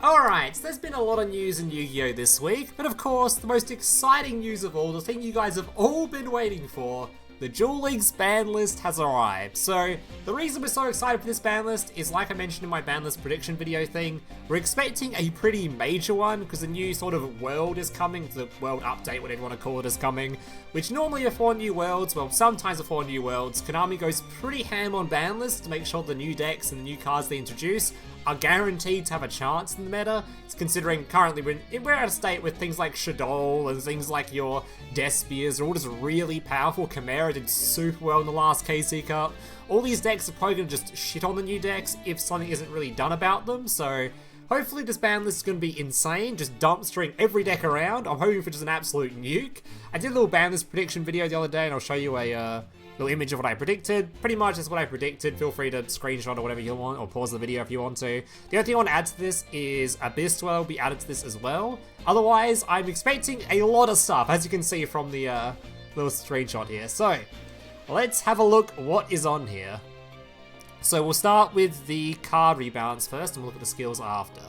Alright, so there's been a lot of news in Yu-Gi-Oh! This week, but of course, the most exciting news of all, the thing you guys have all been waiting for, the Duel League's ban list has arrived. So, the reason we're so excited for this ban list is, like I mentioned in my ban list prediction video thing, we're expecting a pretty major one, because a new sort of world is coming, the world update, whatever you want to call it, is coming, which normally before new worlds, well, sometimes before new worlds, Konami goes pretty ham on ban lists to make sure the new decks and the new cards they introduce are guaranteed to have a chance in the meta. It's considering currently we're at a state with things like Shadow and things like your Despias are all just really powerful. Chimera did super well in the last KC Cup. All these decks are probably going to just shit on the new decks if something isn't really done about them, so hopefully this ban list is going to be insane, just dumpstering every deck around. I'm hoping for just an absolute nuke. I did a little ban list prediction video the other day and I'll show you a little image of what I predicted. Pretty much that's what I predicted. Feel free to screenshot or whatever you want, or pause the video if you want to. The only thing I want to add to this is Abyss Duel will be added to this as well. Otherwise, I'm expecting a lot of stuff, as you can see from the little screenshot here. So, let's have a look what is on here. So we'll start with the card rebalance first, and we'll look at the skills after.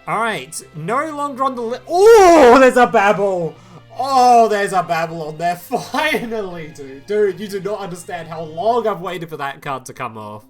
Alright, no longer on the list. Oh, there's a Babble! Oh, there's a Babble on there, finally, dude. Dude, you do not understand how long I've waited for that card to come off.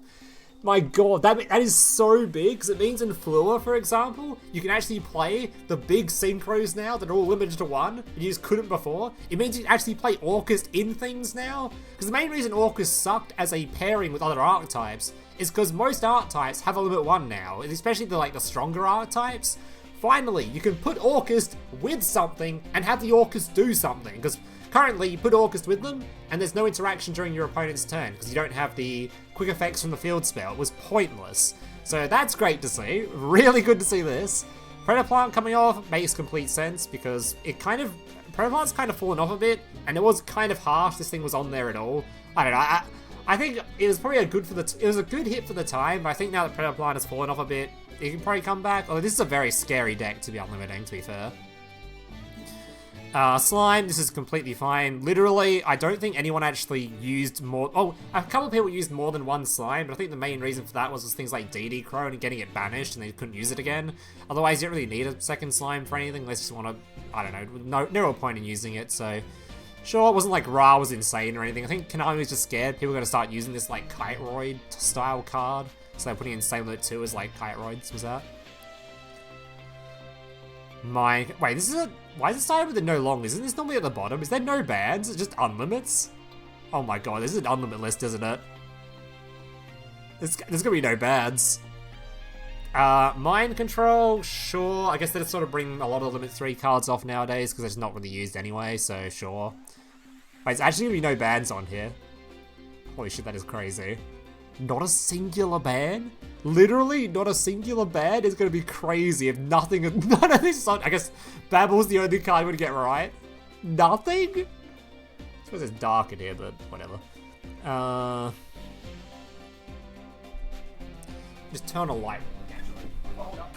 My god, that is so big, because it means in Flua, for example, you can actually play the big synchros now that are all limited to one, and you just couldn't before. It means you can actually play Orcust in things now, because the main reason Orcust sucked as a pairing with other archetypes is because most archetypes have a limit 1 now, especially the stronger archetypes. Finally, you can put Orcust with something and have the Orcust do something, because currently you put Orcust with them and there's no interaction during your opponent's turn because you don't have the quick effects from the field spell. It was pointless. So that's great to see. Really good to see this. Predator Plant coming off makes complete sense because Predator Plant's kind of fallen off a bit, and it was kind of harsh this thing was on there at all. I don't know. I think it was probably it was a good hit for the time, but I think now that Predator Plant has fallen off a bit, it can probably come back. Although this is a very scary deck to be unlimiting, to be fair. Slime, this is completely fine. Literally, I don't think anyone actually used more... Oh, a couple of people used more than one slime, but I think the main reason for that was things like DD Crow and getting it banished and they couldn't use it again. Otherwise, you don't really need a second slime for anything unless you just want to... I don't know, no real point in using it, so... Sure, it wasn't like Ra was insane or anything. I think Konami was just scared people were going to start using this like Kite-Roid style card. So they're putting in Sailor 2 as like Kite-Roids, was that? Wait, this is a... Why is it started with the no long? Isn't this normally at the bottom? Is there no bans? It's just unlimits? Oh my god, this is an unlimit list, isn't it? There's gonna be no bans. Mind Control, sure. I guess they just sort of bring a lot of Limit 3 cards off nowadays because they're just not really used anyway, so sure. Wait, it's actually gonna be no bans on here. Holy shit, that is crazy. Not a singular ban? Literally, not a singular ban is going to be crazy if none of this... I guess Babble's the only card we're going to get right. Nothing? I suppose it's dark in here, but whatever. Just turn a light on, actually. Hold up.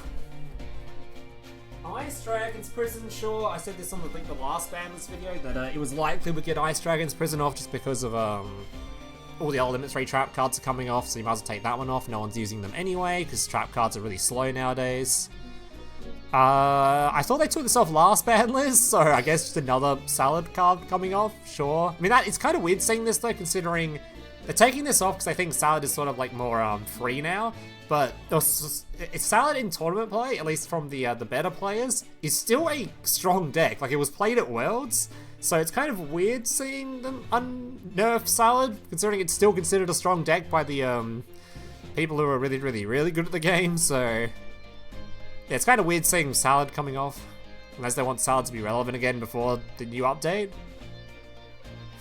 Ice Dragon's Prison, sure. I said this on the last Banlist video, that it was likely we'd get Ice Dragon's Prison off just because of... all the other Limit 3 trap cards are coming off, so you might as well take that one off. No one's using them anyway, because trap cards are really slow nowadays. I thought they took this off last ban list, so I guess just another Salad card coming off, sure. I mean, it's kind of weird seeing this though, considering they're taking this off because I think Salad is sort of like more free now. But it's Salad in tournament play, at least from the better players, is still a strong deck. Like, it was played at Worlds. So it's kind of weird seeing them unnerf Salad, considering it's still considered a strong deck by the people who are really, really, really good at the game, so... Yeah, it's kind of weird seeing Salad coming off, unless they want Salad to be relevant again before the new update.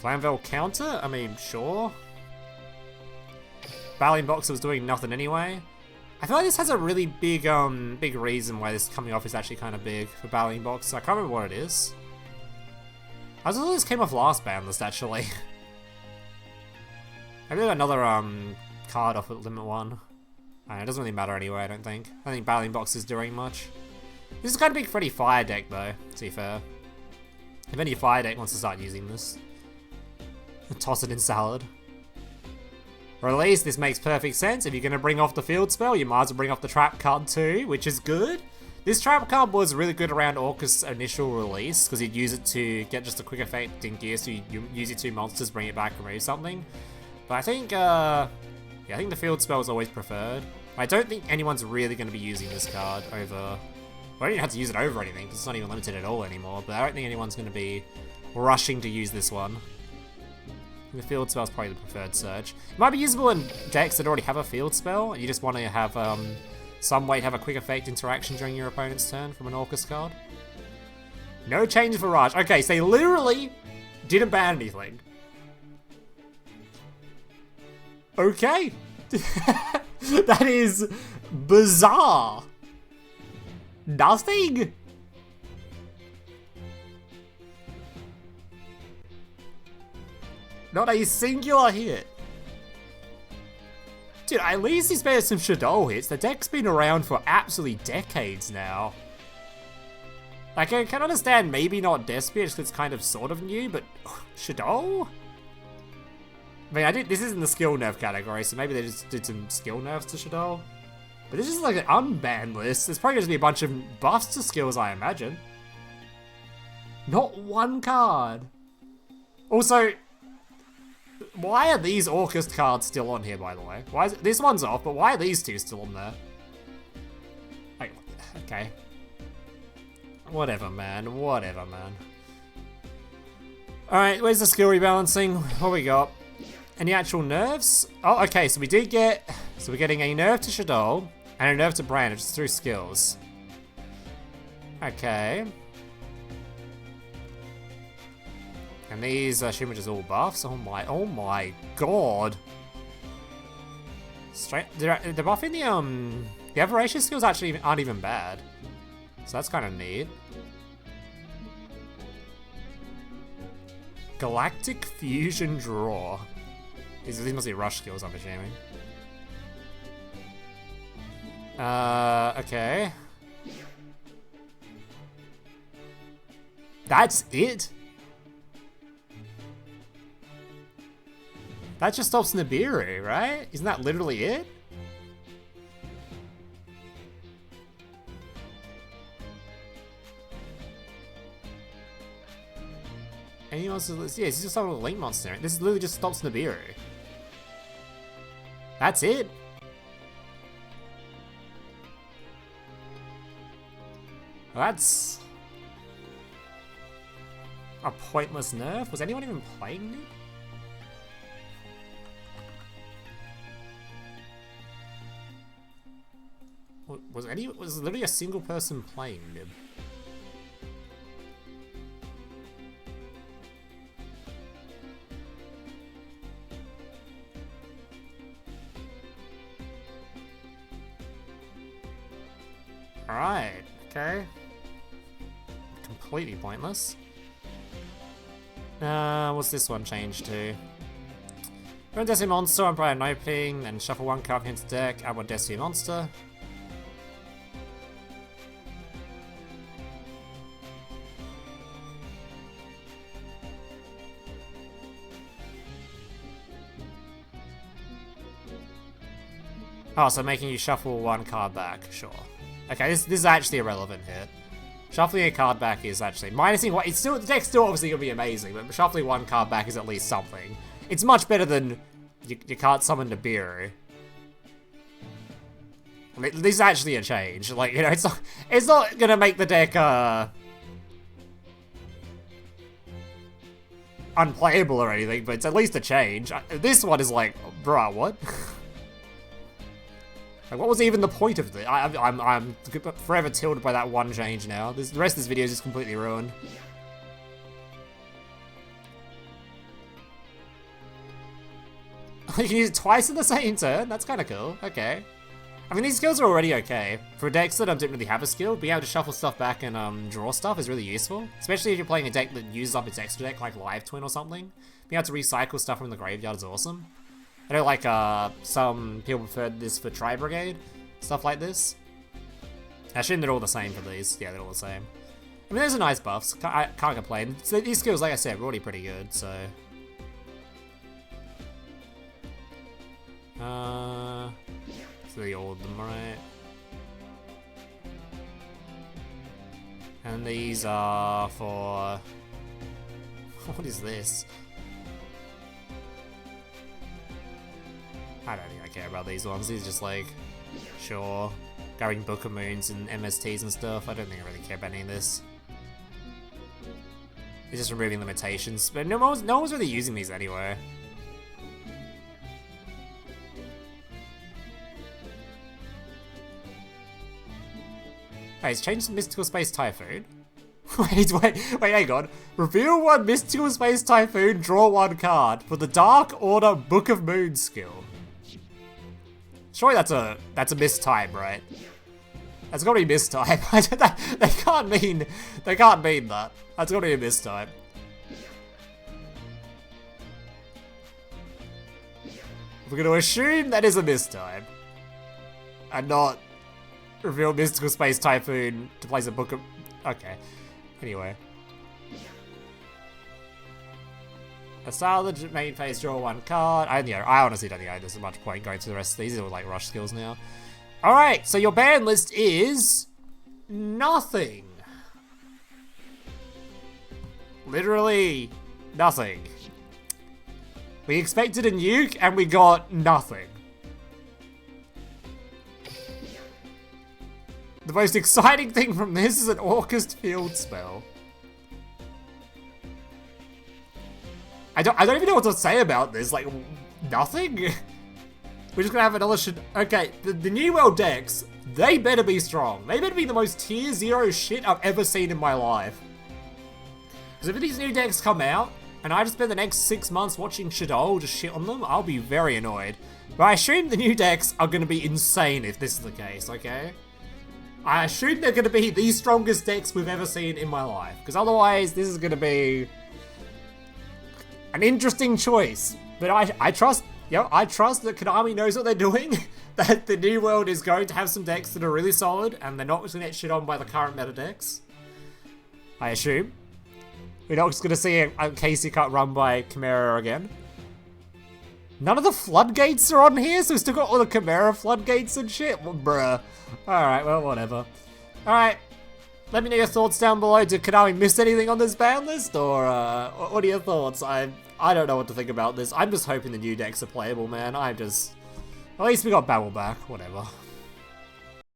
Flamvel counter? I mean, sure. Battling Boxer was doing nothing anyway. I feel like this has a really big, big reason why this coming off is actually kind of big for Battling Boxer. I can't remember what it is. I thought this came off last ban list, actually. Maybe another card off at Limit 1. It doesn't really matter anyway, I don't think. I don't think Battling Box is doing much. This is kind of big for any fire deck, though, to be fair. If any fire deck wants to start using this. Toss it in Salad. Or at least this makes perfect sense. If you're going to bring off the field spell, you might as well bring off the trap card too, which is good. This trap card was really good around Orcus' initial release, because you'd use it to get just a quick effect in gear, so you use your 2 monsters, bring it back, remove something. But I think, yeah, I think the field spell is always preferred. I don't think anyone's really going to be using this card over... Well, I don't even have to use it over anything, because it's not even limited at all anymore, but I don't think anyone's going to be rushing to use this one. The field spell is probably the preferred search. It might be usable in decks that already have a field spell, and you just want to have some way to have a quick effect interaction during your opponent's turn from an Orcus card. No change for Raj. Okay, so they literally didn't ban anything. Okay. That is bizarre. Nothing. Not a singular hit. Dude, at least he's made some Shadow hits. The deck's been around for absolutely decades now. Like, I can understand maybe not Despia, just because it's kind of sort of new, but Shadow? I mean, this isn't the skill nerf category, so maybe they just did some skill nerfs to Shadow. But this is like an unbanned list. There's probably going to be a bunch of buffs to skills, I imagine. Not one card. Also, why are these Orcus cards still on here, by the way? Why is it, this one's off, but why are these two still on there? Wait, okay. Whatever, man. Whatever, man. Alright, where's the skill rebalancing? What we got? Any actual nerfs? Oh, okay, so we did get... So we're getting a nerf to Shadow and a nerf to Brand, just through skills. Okay. And these assume just all buffs. Oh my god. Straight, they're buffing the aberration skills actually aren't even bad. So that's kind of neat. Galactic Fusion Draw. These must be rush skills, I'm assuming. Okay. That's it? That just stops Nibiru, right? Isn't that literally it? Anyone else? Yeah, he's just a link monster. This literally just stops Nibiru. That's it? Well, that's a pointless nerf. Was anyone even playing it? Was literally a single person playing Nib? Alright, okay. Completely pointless. What's this one changed to? Run Destiny Monster, I'm probably no ping, then shuffle one card into deck, add one Destiny Monster. Oh, so making you shuffle one card back, sure. Okay, this is actually a relevant hit. Shuffling a card back is actually minusing one. It's still, the deck's still obviously gonna be amazing, but shuffling one card back is at least something. It's much better than you can't summon Nibiru. This is actually a change. Like, you know, it's not gonna make the deck unplayable or anything, but it's at least a change. This one is like, bruh, what? Like, what was even the point of this? I'm forever tilted by that one change now. The rest of this video is just completely ruined. You can use it twice in the same turn? That's kind of cool. Okay. I mean, these skills are already okay. For decks that didn't really have a skill, being able to shuffle stuff back and draw stuff is really useful. Especially if you're playing a deck that uses up its extra deck, like Live Twin or something. Being able to recycle stuff from the graveyard is awesome. I know, like, some people preferred this for Tri Brigade, stuff like this. I assume they're all the same for these. Yeah, they're all the same. I mean, those are nice buffs. I can't complain. So these skills, like I said, are already pretty good, so... Three of them, right? And these are for... What is this? I don't think I care about these ones. These are just like, sure, grabbing Book of Moons and MSTs and stuff. I don't think I really care about any of this. It's just removing limitations, but no one's really using these anyway. Hey, it's changed to Mystical Space Typhoon. wait, hang on. Reveal one Mystical Space Typhoon, draw one card for the Dark Order Book of Moon skill. Surely that's a mistype, right? That's gotta be mistype. They can't mean that. That's gotta be a mistype. We're gonna assume that is a mistype. And not reveal Mystical Space Typhoon to place a book of... Okay. Anyway. At the start of the main phase, draw one card. I honestly don't think there's much point going through the rest of these. These are like rush skills now. Alright, so your ban list is... nothing. Literally nothing. We expected a nuke and we got nothing. The most exciting thing from this is an Orcust Field spell. I don't even know what to say about this. Like, nothing? We're just gonna have another shit. Okay, the New World decks, they better be strong. They better be the most tier 0 shit I've ever seen in my life. Because if these new decks come out, and I just spend the next 6 months watching Shadol just shit on them, I'll be very annoyed. But I assume the new decks are gonna be insane if this is the case, okay? I assume they're gonna be the strongest decks we've ever seen in my life. Because otherwise, this is gonna be an interesting choice. But I trust, I trust that Konami knows what they're doing. That the New World is going to have some decks that are really solid, and they're not just gonna get shit on by the current meta decks. I assume. We're not just gonna see a Casey cut run by Chimera again. None of the floodgates are on here, so we still got all the Chimera floodgates and shit? Well, bruh. Alright, well, whatever. Alright, let me know your thoughts down below. Did Konami miss anything on this ban list? Or, what are your thoughts? I don't know what to think about this. I'm just hoping the new decks are playable, man. At least we got Babble back, whatever.